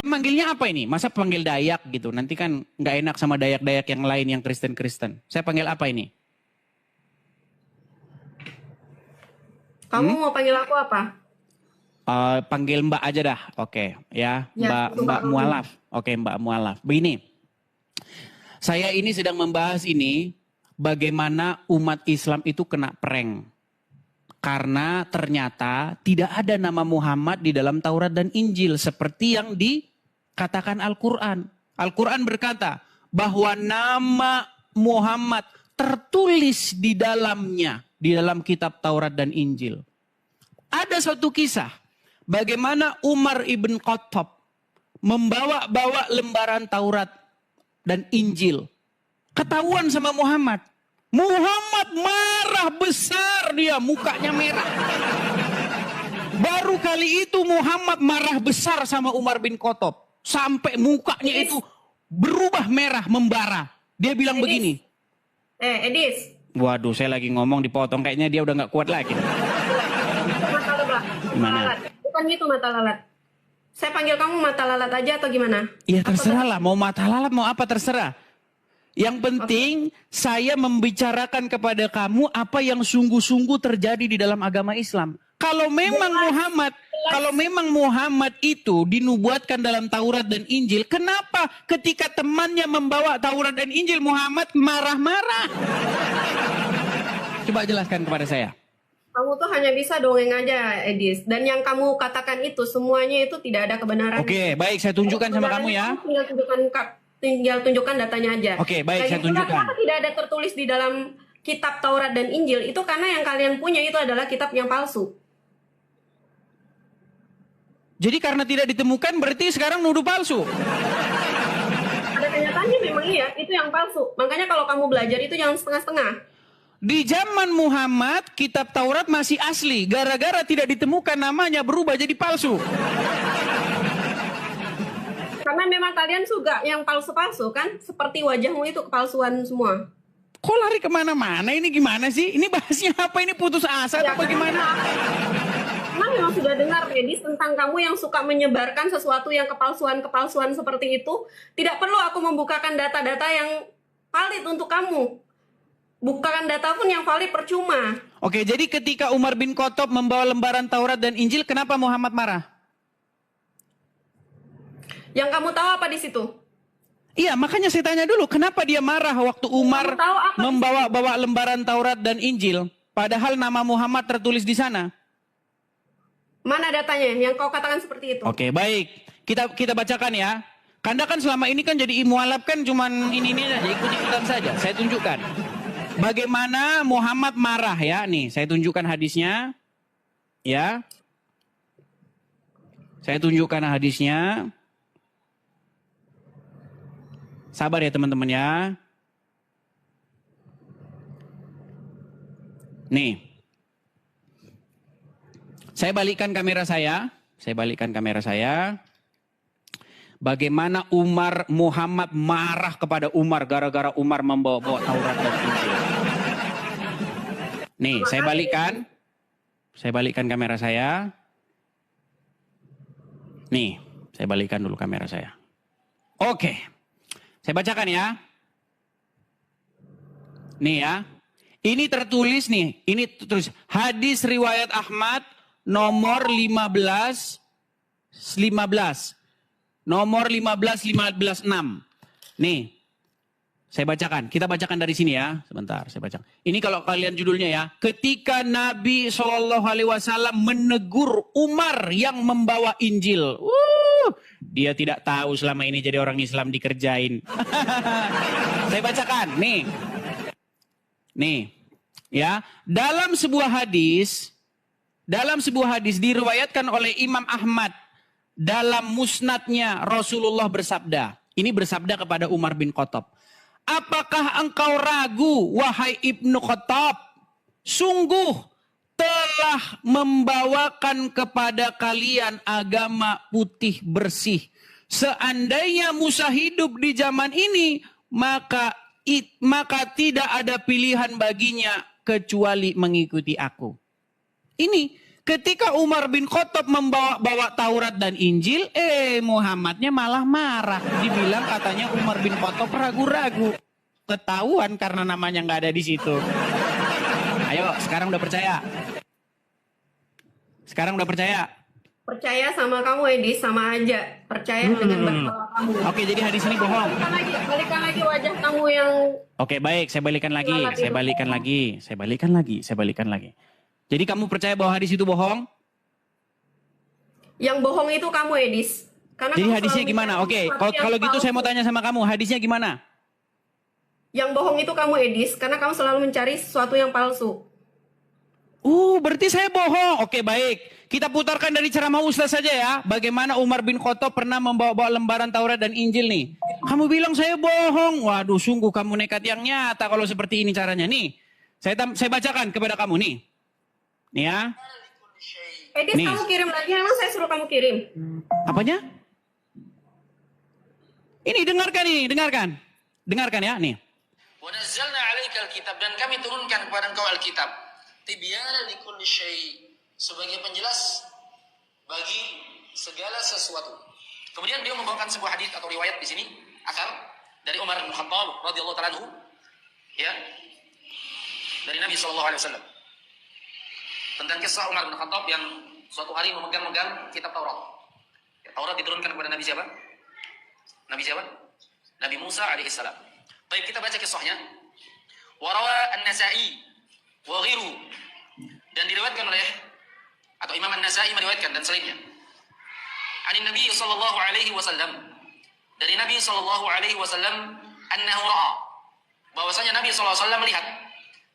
Manggilnya apa ini? Masa panggil Dayak gitu? Nanti kan nggak enak sama Dayak-Dayak yang lain yang Kristen-Kristen. Saya panggil apa ini? Kamu mau panggil aku apa? Panggil Mbak aja dah. Oke, ya. Mbak Mualaf. Oke, Mbak Mualaf. Begini. Saya ini sedang membahas ini bagaimana umat Islam itu kena prank. Karena ternyata tidak ada nama Muhammad di dalam Taurat dan Injil seperti yang dikatakan Al-Quran. Al-Quran berkata bahwa nama Muhammad tertulis di dalamnya, di dalam kitab Taurat dan Injil. Ada suatu kisah bagaimana Umar ibn Khattab membawa-bawa lembaran Taurat dan Injil. Ketahuan sama Muhammad. Muhammad marah besar, dia mukanya merah. Baru kali itu Muhammad marah besar sama Umar bin Khattab. Sampai mukanya itu berubah merah, membara. Dia bilang begini. Edis. Waduh, saya lagi ngomong dipotong. Kayaknya dia udah gak kuat lagi. Gimana? Bukan gitu mata lalat. Saya panggil kamu mata lalat aja atau gimana? Ya terserah lah, mau mata lalat mau apa terserah. Yang penting saya membicarakan kepada kamu apa yang sungguh-sungguh terjadi di dalam agama Islam. Kalau memang Muhammad itu dinubuatkan dalam Taurat dan Injil, kenapa ketika temannya membawa Taurat dan Injil Muhammad marah-marah? Coba jelaskan kepada saya. Kamu tuh hanya bisa dongeng aja, Edis. Dan yang kamu katakan itu semuanya itu tidak ada kebenaran. Oke, baik, saya tunjukkan sama kamu ya. Tinggal tunjukkan datanya aja. Oke, baik, saya tunjukkan. Kenapa tidak ada tertulis di dalam kitab Taurat dan Injil? Itu karena yang kalian punya itu adalah kitab yang palsu. Jadi karena tidak ditemukan berarti sekarang nuduh palsu. Ada kenyataannya memang iya, itu yang palsu. Makanya kalau kamu belajar itu jangan setengah-setengah. Di zaman Muhammad, kitab Taurat masih asli. Gara-gara tidak ditemukan namanya berubah jadi palsu. Karena memang kalian suka yang palsu-palsu kan? Seperti wajahmu itu kepalsuan semua. Kok lari kemana-mana? Ini gimana sih? Ini bahasnya apa? Ini putus asa Ya, atau bagaimana? Nah, memang sudah dengar, Edis, tentang kamu yang suka menyebarkan sesuatu yang kepalsuan-kepalsuan seperti itu. Tidak perlu aku membukakan data-data yang valid untuk kamu. Bukakan data pun yang valid percuma. Oke, jadi ketika Umar bin Khattab membawa lembaran Taurat dan Injil, kenapa Muhammad marah? Yang kamu tahu apa di situ? Iya, makanya saya tanya dulu, kenapa dia marah waktu Umar membawa-bawa lembaran Taurat dan Injil, padahal nama Muhammad tertulis di sana? Mana datanya yang kau katakan seperti itu? Oke, baik. Kita bacakan ya. Karena kan selama ini kan jadi mualaf kan cuman ini aja, ikut-ikutan saja. Saya tunjukkan. Bagaimana Muhammad marah ya. Nih, saya tunjukkan hadisnya. Ya. Saya tunjukkan hadisnya. Sabar ya teman-teman ya. Nih. Saya balikkan kamera saya. Bagaimana Muhammad marah kepada Umar gara-gara Umar membawa Taurat dan Injil. Nih, saya balikkan kamera saya. Nih, saya balikkan dulu kamera saya. Oke. Saya bacakan ya. Nih ya. Ini tertulis nih. Ini tertulis hadis riwayat Ahmad nomor 15. Nomor 15 6. Nih. Saya bacakan. Kita bacakan dari sini ya. Sebentar, saya bacakan. Ini kalau kalian judulnya ya. Ketika Nabi SAW menegur Umar yang membawa Injil. Dia tidak tahu selama ini jadi orang Islam dikerjain. Saya bacakan. Nih. Ya. Dalam sebuah hadis diriwayatkan oleh Imam Ahmad. Dalam musnadnya Rasulullah bersabda. Ini bersabda kepada Umar bin Khattab. Apakah engkau ragu, wahai Ibnu Khattab? Sungguh telah membawakan kepada kalian agama putih bersih. Seandainya Musa hidup di zaman ini, maka tidak ada pilihan baginya kecuali mengikuti aku. Ini ketika Umar bin Khattab membawa Taurat dan Injil, Muhammadnya malah marah. Dibilang katanya Umar bin Khattab ragu-ragu. Ketahuan karena namanya nggak ada di situ. Ayo, sekarang udah percaya? Sekarang udah percaya? Percaya sama kamu Edis, sama aja. Percaya dengan bahasa kamu. Oke, jadi hadis ini bohong. Balikan lagi wajah kamu yang... Oke, baik. Saya balikan lagi. Jadi kamu percaya bahwa hadis itu bohong? Yang bohong itu kamu Edis. Karena Jadi kamu hadisnya selalu gimana? mencari Oke, sesuatu yang kalau gitu saya mau palsu. tanya sama kamu, hadisnya gimana? Yang bohong itu kamu Edis, karena kamu selalu mencari sesuatu yang palsu. Berarti saya bohong. Oke, baik. Kita putarkan dari ceramah Ustaz saja ya. Bagaimana Umar bin Khattab pernah membawa-bawa lembaran Taurat dan Injil nih. Kamu bilang saya bohong. Waduh, sungguh kamu nekat yang nyata kalau seperti ini caranya. Nih, saya bacakan kepada kamu nih. Nih ya. Edis, Nih. kamu kirim lagi, emang saya suruh kamu kirim. Apanya? Ini dengarkan. Dengarkan ya, nih. Wa nazzalna 'alaikal kitab, dan kami turunkan kepada engkau Alkitab. Tibyana likulli syai', sebagai penjelas bagi segala sesuatu. Kemudian beliau membawakan sebuah hadis atau riwayat di sini, asar dari Umar bin Khattab radhiyallahu ta'ala anhu, ya, dari Nabi sallallahu alaihi wasallam. Tentang kisah Umar bin Khattab yang suatu hari memegang-megang kitab Taurat. Taurat diturunkan kepada Nabi siapa? Nabi Musa alaihissalam. Baik, kita baca kisahnya. Warawa An-Nasa'i wa ghiru, dan diriwayatkan oleh atau Imam An-Nasa'i meriwayatkan dan selainnya. Ani Nabi sallallahu alaihi wasallam, dari Nabi sallallahu alaihi wasallam, annahu ra'a, bahwasanya Nabi sallallahu alaihi wasallam melihat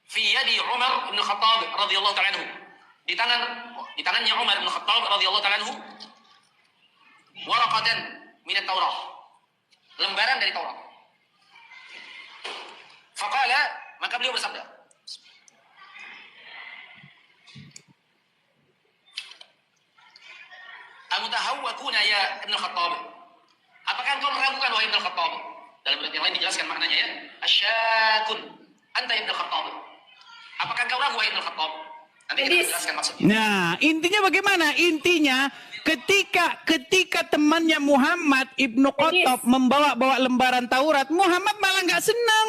fi yadi Umar bin Khattab radhiyallahu ta'ala anhu, di tangannya Umar bin Khattab radhiyallahu ta'ala anhu, waraqatan min at-Taurah, lembaran dari Taurat. Faqala, maka beliau bersabda, amutahawwakuna ya Ibn Khattab, apakah engkau meragukan wahai Ibn Khattab? Dalam ayat yang lain dijelaskan maknanya ya, asyakun anta Ibn Khattab, apakah engkau ragu wahai Ibn Khattab? Nanti kita jelaskan maksudnya. Nah, intinya bagaimana? Intinya ketika temannya Muhammad Ibnu Khattab membawa lembaran Taurat, Muhammad malah nggak senang.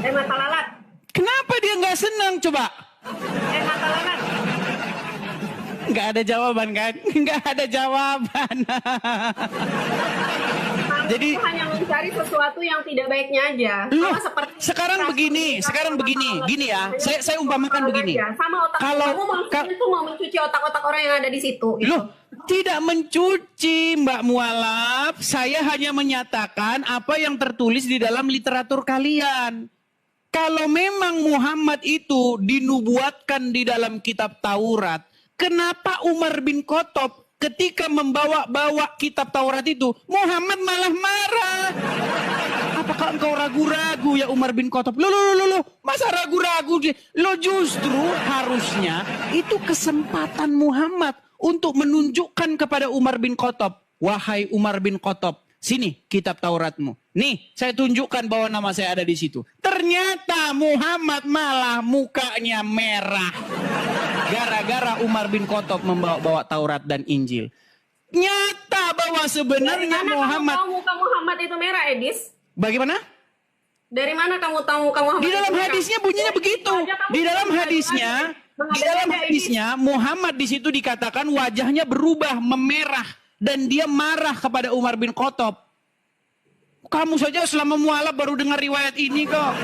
Mata lalat. Kenapa dia nggak senang? Coba. Mata lalat. Nggak ada jawaban kan? Nggak ada jawaban. Jadi hanya mencari sesuatu yang tidak baiknya aja. Loh, Seperti sekarang begini ya. Saya umpamakan begini. Sama otak kamu itu mau mencuci otak-otak orang yang ada di situ. Gitu. Loh, tidak mencuci, Mbak Mualaf. Saya hanya menyatakan apa yang tertulis di dalam literatur kalian. Kalau memang Muhammad itu dinubuatkan di dalam kitab Taurat, kenapa Umar bin Khattab ketika membawa kitab Taurat itu, Muhammad malah marah? Apakah engkau ragu-ragu ya Umar bin Khattab? Loh, masa ragu-ragu? Lo justru harusnya itu kesempatan Muhammad untuk menunjukkan kepada Umar bin Khattab, wahai Umar bin Khattab, sini kitab Tauratmu. Nih, saya tunjukkan bahwa nama saya ada di situ. Ternyata Muhammad malah mukanya merah. Gara-gara Umar bin Khattab membawa Taurat dan Injil. Nyata bahwa sebenarnya Muhammad... Kamu tahu muka Muhammad itu merah, Edis? Bagaimana? Dari mana kamu tahu muka Muhammad? Di dalam hadisnya bunyinya begitu. Di dalam hadisnya Muhammad di situ dikatakan wajahnya berubah memerah dan dia marah kepada Umar bin Khattab. Kamu saja selama mualaf baru dengar riwayat ini kok.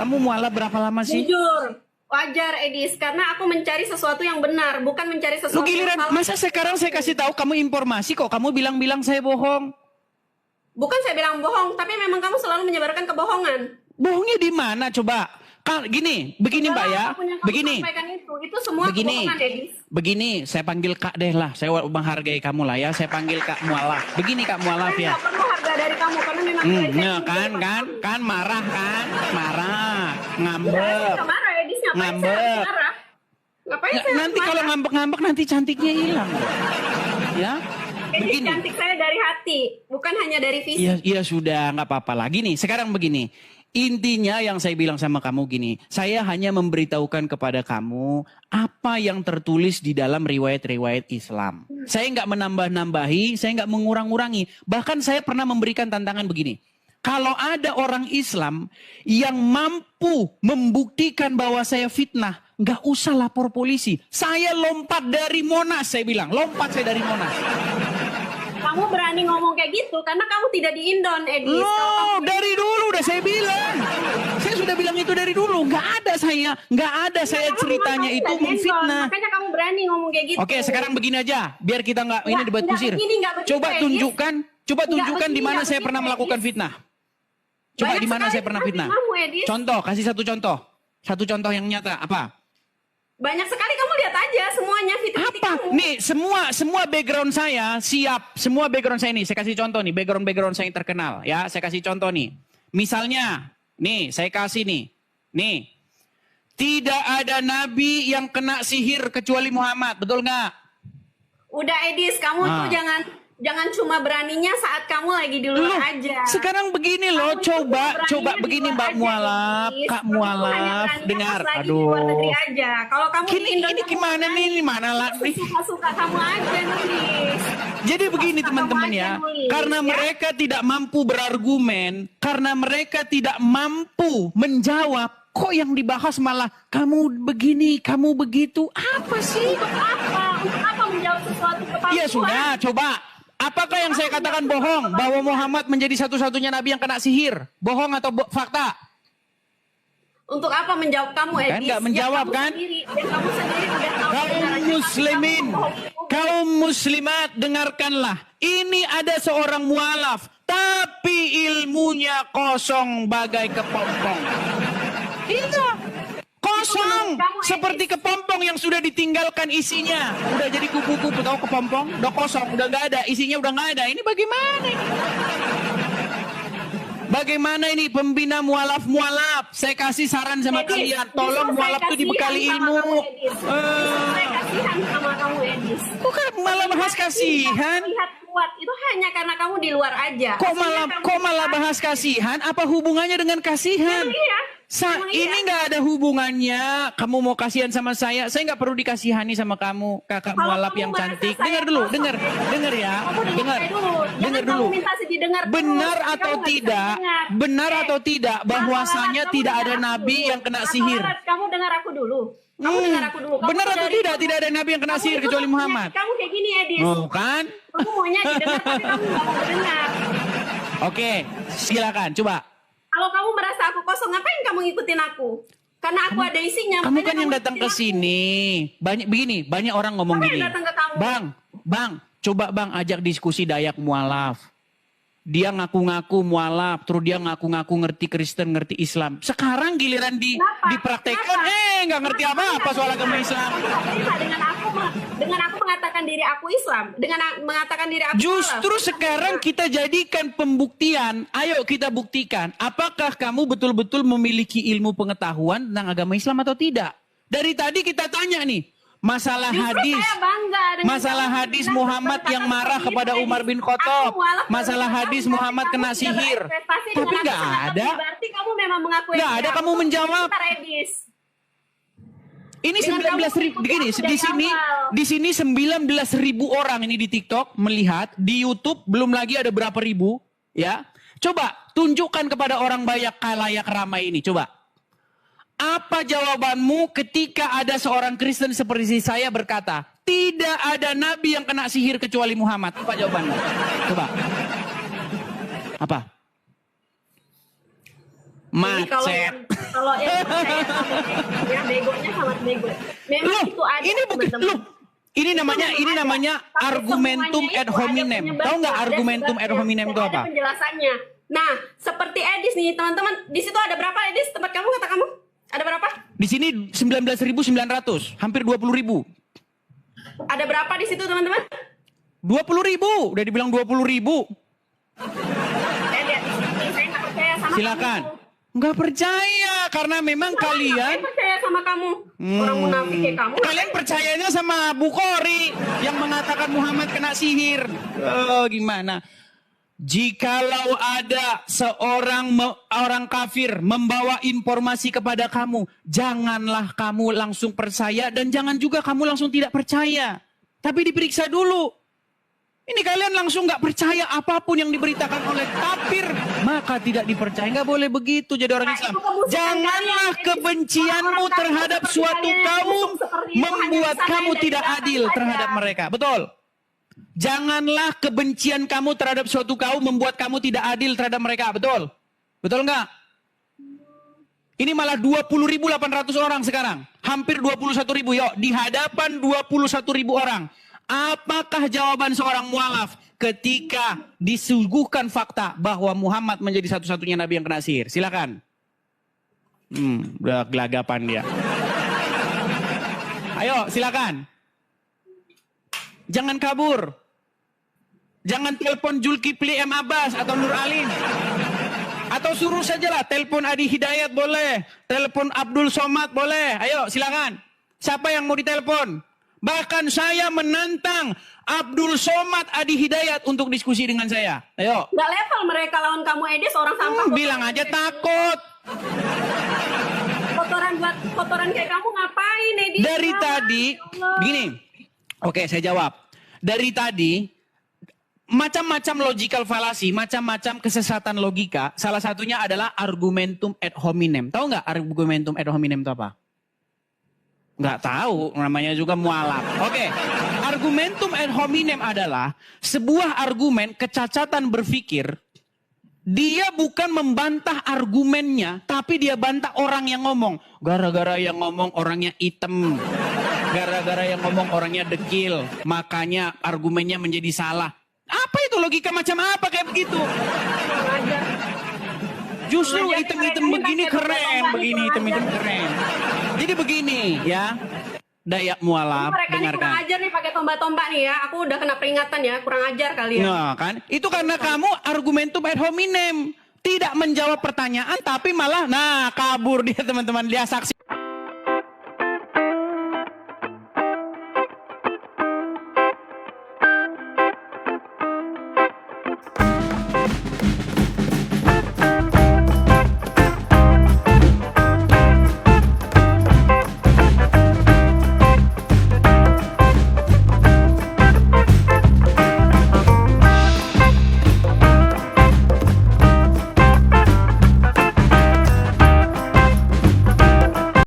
Kamu mualaf berapa lama sih? Jujur, wajar Edis, karena aku mencari sesuatu yang benar, bukan mencari sesuatu giliran, yang salah. masa sekarang saya kasih tahu kamu informasi kok kamu bilang-bilang saya bohong? Bukan saya bilang bohong, tapi memang kamu selalu menyebarkan kebohongan. Bohongnya di mana coba? Begini Mbak ya, begini. Itu semua Begini, kebohongan, Edis. begini, saya panggil Kak deh lah, saya menghargai kamu lah ya, saya panggil Kak Mualaf. Begini Kak Mualaf ya. Saya nggak perlu harga dari kamu, karena memang Kan marah kan, ngambek. Saya marah, Edis, ngapain saya harus marah? Ngapain saya harus Nanti marah? kalau ngambek-ngambek nanti cantiknya hilang. Ya. Edis begini. cantik saya dari hati, bukan hanya dari fisik. Iya sudah, nggak apa-apa lagi nih. Sekarang begini, intinya yang saya bilang sama kamu gini, saya hanya memberitahukan kepada kamu apa yang tertulis di dalam riwayat-riwayat Islam. Saya nggak menambah-nambahi, saya nggak mengurang-urangi. Bahkan saya pernah memberikan tantangan begini. Kalau ada orang Islam yang mampu membuktikan bahwa saya fitnah, nggak usah lapor polisi. Saya lompat dari Monas, saya bilang. Lompat saya dari Monas. Kamu berani ngomong kayak gitu karena kamu tidak di Indon, Edis. Kalau Loh, kamu- dari dulu udah saya bilang. Saya sudah bilang itu dari dulu. Nggak ada saya Kamu ceritanya ngomong itu tidak di Indon, memfitnah. Makanya kamu berani ngomong kayak gitu. Oke, sekarang begini aja, biar kita nggak ini debat nggak kusir. begini, nggak begitu, Coba Edis. tunjukkan begini, di mana nggak saya begitu, pernah melakukan Edis. fitnah. Coba Banyak di mana sekali saya pernah fitnah fitnah. kamu, Edis. Contoh, kasih satu contoh. Satu contoh yang nyata apa? Banyak sekali, kamu lihat aja semuanya fitik-fitik Apa? kamu. Nih, semua background saya siap. Semua background saya nih, saya kasih contoh nih, background saya yang terkenal ya. Saya kasih contoh nih. Misalnya, nih, saya kasih nih. Nih. Tidak ada nabi yang kena sihir kecuali Muhammad, betul nggak? Udah, Edis, kamu tuh jangan cuma beraninya saat kamu lagi di luar Loh, aja. sekarang begini loh, Kamu itu coba beraninya di begini luar Mbak aja, Mualaf, Edis. Kak Kamu tuh hanya Mualaf, beraninya dengar, pas lagi di luar negeri aduh. aja. Kalau kamu di Ini Indon, kamu gimana berani. nih, ini mana lah nih? Suka-suka kamu aja nulis. Jadi begini Suka teman-teman kamu ya, aja nulis, karena ya. mereka tidak mampu berargumen, karena mereka tidak mampu menjawab, kok yang dibahas malah kamu begini, kamu begitu, apa sih? Untuk apa? Untuk apa menjawab sesuatu kepalsuan? Iya sudah, coba. Apakah yang saya katakan bohong? Bahwa Muhammad menjadi satu-satunya nabi yang kena sihir? Bohong atau fakta? Untuk apa menjawab kamu, Kan Edis? nggak menjawab, kan? Kamu sendiri udah tahu Kaum kebenarannya, muslimin, tapi kamu bohong. kaum muslimat, dengarkanlah. Ini ada seorang mualaf, tapi ilmunya kosong bagai kepompong. Iya, kosong. Seperti kepompong yang sudah ditinggalkan isinya. Udah jadi kupu-kupu, tahu kepompong? Udah kosong, udah nggak ada, isinya udah nggak ada. Ini bagaimana ini? Bagaimana ini pembina mualaf-mualaf? Saya kasih saran sama Edis, kalian, justru tolong saya mualaf itu dibekali kasihan ilmu. sama kamu, Edis. Justru saya kasihan sama kamu, Edis. Bukan malah bahas kasihan. Lihat kuat itu hanya karena kamu di luar aja. Kok Aslinya kamu malah bahas kasihan? Apa hubungannya dengan kasihan? Emang iya. Emang iya. Ini nggak ada hubungannya. Kamu mau kasihan sama saya nggak perlu dikasihani sama kamu, kakak Kalau mualaf kamu yang merasa cantik. saya Dengar dulu, kosong, dengar ya, Kamu dengar saya dulu. dengar Jangan dulu. kamu minta didengar terus, Benar tapi atau kamu nggak bisa tidak? dengar. Benar atau tidak bahwasanya Kamu tidak dengar ada aku nabi dulu. yang kena Kakak sihir? Larat, kamu dengar aku dulu. Kamu dengar aku dulu. Kamu Benar atau dari- tidak? Tidak ada nabi yang kena kamu sihir itu kecuali punya- Muhammad. Kamu kayak gini, Edis. Oh, kan? Kamu maunya didengar tapi kamu nggak mau dengar. Oke, silakan coba. Kalau kamu merasa aku kosong, ngapain kamu ngikutin aku? Karena aku ada isinya. Kamu makanya kan yang datang ke ngikutin aku. sini. Banyak orang ngomong Siapa gini. yang datang ke kamu? Bang, coba Bang ajak diskusi Dayak mualaf. Dia ngaku-ngaku mualaf, terus dia ngaku-ngaku ngerti Kristen, ngerti Islam. Sekarang giliran Kenapa? dipraktekkan, Kenapa? nggak ngerti Kenapa? apa-apa soal agama Islam. Kamu nggak terima dengan aku mengatakan diri aku Islam, dengan mengatakan diri aku Justru mualaf. sekarang kita jadikan pembuktian. Ayo kita buktikan. Apakah kamu betul-betul memiliki ilmu pengetahuan tentang agama Islam atau tidak? Dari tadi kita tanya nih. Masalah Justru hadis. saya bangga dengan Masalah kamu hadis bilang Muhammad berkata yang marah seperti kepada itu, Umar bin Edis. Khattab. Aku mualaf Masalah berkata hadis kamu, Muhammad kamu kena tidak sihir. berekspektasi Tapi dengan nggak aku sangat ada. lebih, berarti kamu memang mengakui Nggak ada dia. kamu menjawab. Bentar, Edis. Ini Dengan 19.000 kamu begini aku di dari sini awal. di sini 19.000 orang ini di TikTok melihat, di YouTube belum lagi ada berapa ribu ya. Coba tunjukkan kepada orang banyak kalayak ramai ini, coba. Apa jawabanmu ketika ada seorang Kristen seperti saya berkata, tidak ada nabi yang kena sihir kecuali Muhammad? Apa jawabanmu? Coba. Apa? Jadi Macet. kalau yang saya ya begonya sangat bego. Memang Loh, itu ada. ini bukan teman-teman. loh. Ini namanya Tapi argumentum semuanya ad itu ada hominem. penyebabnya, Tahu nggak ada argumentum ad sebabnya, hominem itu ada apa? penjelasannya. Nah, seperti Edis nih, teman-teman. Di situ ada berapa, Edis? Tempat kamu, kata kamu? Ada berapa? Di sini 19.900, hampir 20.000. Ada berapa di situ, teman-teman? 20.000, udah dibilang 20.000. Lihat di sini, saya nggak percaya sama Silakan. kamu. Nggak percaya karena memang kalian Saya percaya sama kamu. Orang munafik kayak kamu. Kalian percayanya sama Bukhari yang mengatakan Muhammad kena sihir. Oh, gimana? Jikalau ada orang kafir membawa informasi kepada kamu, janganlah kamu langsung percaya dan jangan juga kamu langsung tidak percaya. Tapi diperiksa dulu. Ini kalian langsung nggak percaya apapun yang diberitakan oleh kafir, maka tidak dipercaya. Nggak boleh begitu jadi orang Islam. Janganlah kebencianmu terhadap suatu kaum membuat kamu tidak adil terhadap mereka. Betul. Janganlah kebencian kamu terhadap suatu kaum membuat kamu tidak adil terhadap mereka. Betul. Betul nggak? Ini malah 20.800 orang sekarang. Hampir 21.000. Yuk, di hadapan 21.000 orang. Apakah jawaban seorang mualaf ketika disuguhkan fakta bahwa Muhammad menjadi satu-satunya nabi yang kena sihir? Silakan. Udah gelagapan dia. Ayo, silakan. Jangan kabur. Jangan telepon Zulkifli M. Abbas atau Nur Alim. Atau suruh sajalah telepon Adi Hidayat boleh, telepon Abdul Somad boleh. Ayo, silakan. Siapa yang mau ditelepon? Bahkan saya menantang Abdul Somad Adi Hidayat untuk diskusi dengan saya. Ayo. Nggak level mereka lawan kamu, Edis, orang sampah. Bilang aja takut. Kotoran kayak kamu ngapain, Edis? Dari tadi, begini. Oke, saya jawab. Dari tadi, macam-macam logical fallacy, macam-macam kesesatan logika. Salah satunya adalah argumentum ad hominem. Tahu nggak argumentum ad hominem itu apa? Nggak tahu, namanya juga mualaf. Oke, argumentum ad hominem adalah sebuah argumen kecacatan berpikir. Dia bukan membantah argumennya, tapi dia bantah orang yang ngomong. Gara-gara yang ngomong orangnya hitam. Gara-gara yang ngomong orangnya dekil. Makanya argumennya menjadi salah. Apa itu logika macam apa kayak begitu? Justru item-item begini keren, begini item-item keren. Jadi begini ya, Dayak mualaf, mereka ini kurang dengarkan. ajar nih pakai tombak-tombak nih ya. Aku udah kena peringatan ya, kurang ajar kalian. Nah kan, itu karena kamu argumentum ad hominem. Tidak menjawab pertanyaan tapi malah, kabur dia teman-teman. Dia saksi.